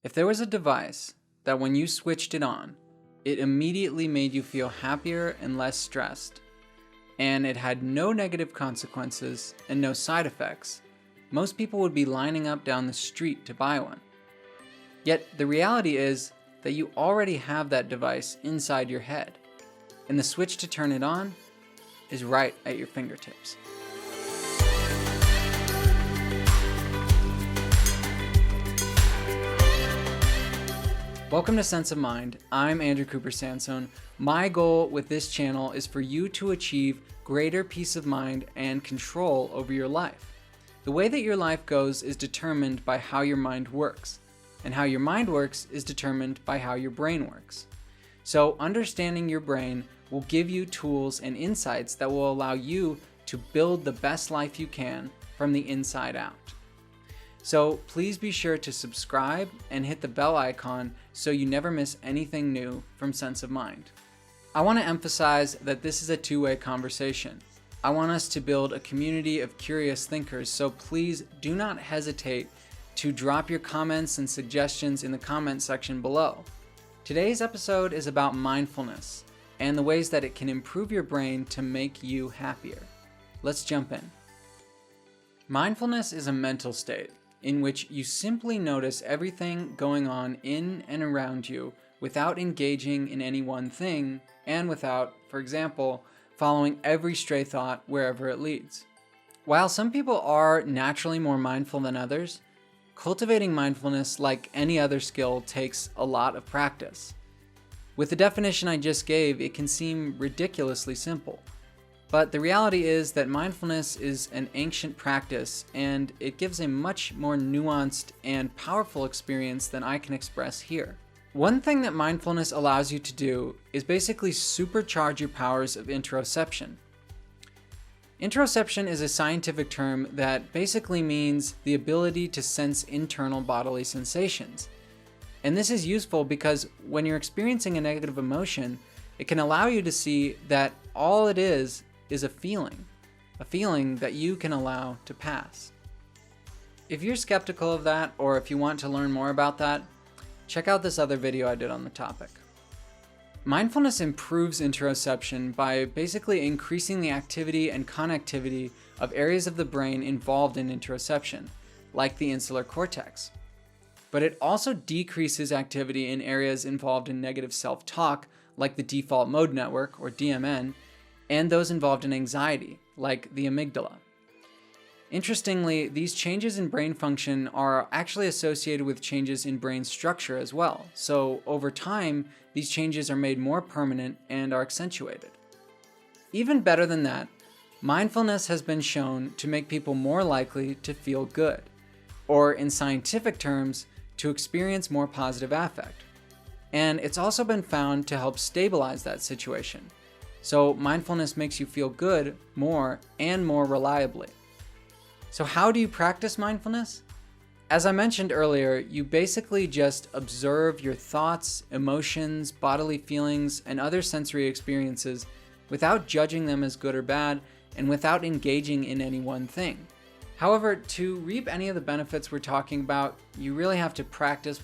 If there was a device that when you switched it on, it immediately made you feel happier and less stressed, and it had no negative consequences and no side effects, most people would be lining up down the street to buy one. Yet the reality is that you already have that device inside your head, and the switch to turn it on is right at your fingertips. Welcome to Sense of Mind. I'm Andrew Cooper Sansone. My goal with this channel is for you to achieve greater peace of mind and control over your life. The way that your life goes is determined by how your mind works, and how your mind works is determined by how your brain works. So understanding your brain will give you tools and insights that will allow you to build the best life you can from the inside out. So please be sure to subscribe and hit the bell icon so you never miss anything new from Sense of Mind. I want to emphasize that this is a two-way conversation. I want us to build a community of curious thinkers, so please do not hesitate to drop your comments and suggestions in the comment section below. Today's episode is about mindfulness and the ways that it can improve your brain to make you happier. Let's jump in. Mindfulness is a mental state in which you simply notice everything going on in and around you without engaging in any one thing and without, for example, following every stray thought wherever it leads. While some people are naturally more mindful than others, cultivating mindfulness, like any other skill, takes a lot of practice. With the definition I just gave, it can seem ridiculously simple. But the reality is that mindfulness is an ancient practice, and it gives a much more nuanced and powerful experience than I can express here. One thing that mindfulness allows you to do is basically supercharge your powers of interoception. Interoception is a scientific term that basically means the ability to sense internal bodily sensations. And this is useful because when you're experiencing a negative emotion, it can allow you to see that all it is a feeling that you can allow to pass. If you're skeptical of that, or if you want to learn more about that, check out this other video I did on the topic. Mindfulness improves interoception by basically increasing the activity and connectivity of areas of the brain involved in interoception, like the insular cortex. But it also decreases activity in areas involved in negative self-talk, like the default mode network, or DMN, and those involved in anxiety, like the amygdala. Interestingly, these changes in brain function are actually associated with changes in brain structure as well, so over time, these changes are made more permanent and are accentuated. Even better than that, mindfulness has been shown to make people more likely to feel good, or in scientific terms, to experience more positive affect. And it's also been found to help stabilize that situation. So mindfulness makes you feel good more and more reliably. So how do you practice mindfulness? As I mentioned earlier, you basically just observe your thoughts, emotions, bodily feelings, and other sensory experiences without judging them as good or bad and without engaging in any one thing. However, to reap any of the benefits we're talking about, you really have to practice.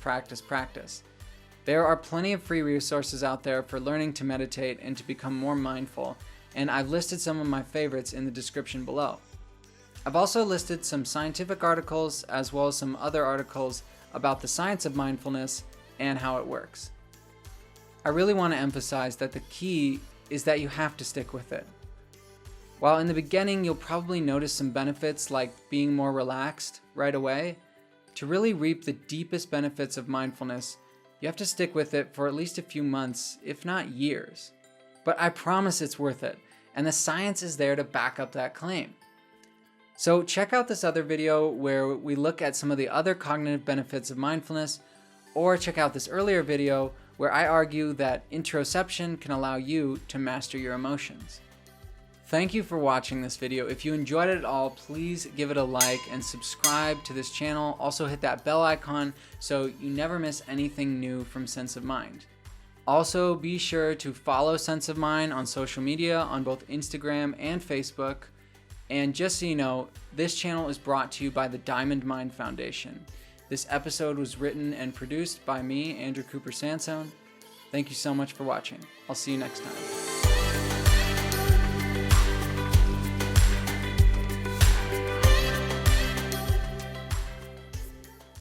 There are plenty of free resources out there for learning to meditate and to become more mindful, and I've listed some of my favorites in the description below. I've also listed some scientific articles as well as some other articles about the science of mindfulness and how it works. I really want to emphasize that the key is that you have to stick with it. While in the beginning you'll probably notice some benefits like being more relaxed right away, to really reap the deepest benefits of mindfulness, you have to stick with it for at least a few months, if not years. But I promise it's worth it, and the science is there to back up that claim. So check out this other video where we look at some of the other cognitive benefits of mindfulness, or check out this earlier video where I argue that interoception can allow you to master your emotions. Thank you for watching this video. If you enjoyed it at all, please give it a like and subscribe to this channel. Also hit that bell icon so you never miss anything new from Sense of Mind. Also be sure to follow Sense of Mind on social media on both Instagram and Facebook. And just so you know, this channel is brought to you by the Diamond Mind Foundation. This episode was written and produced by me, Andrew Cooper Sansone. Thank you so much for watching. I'll see you next time.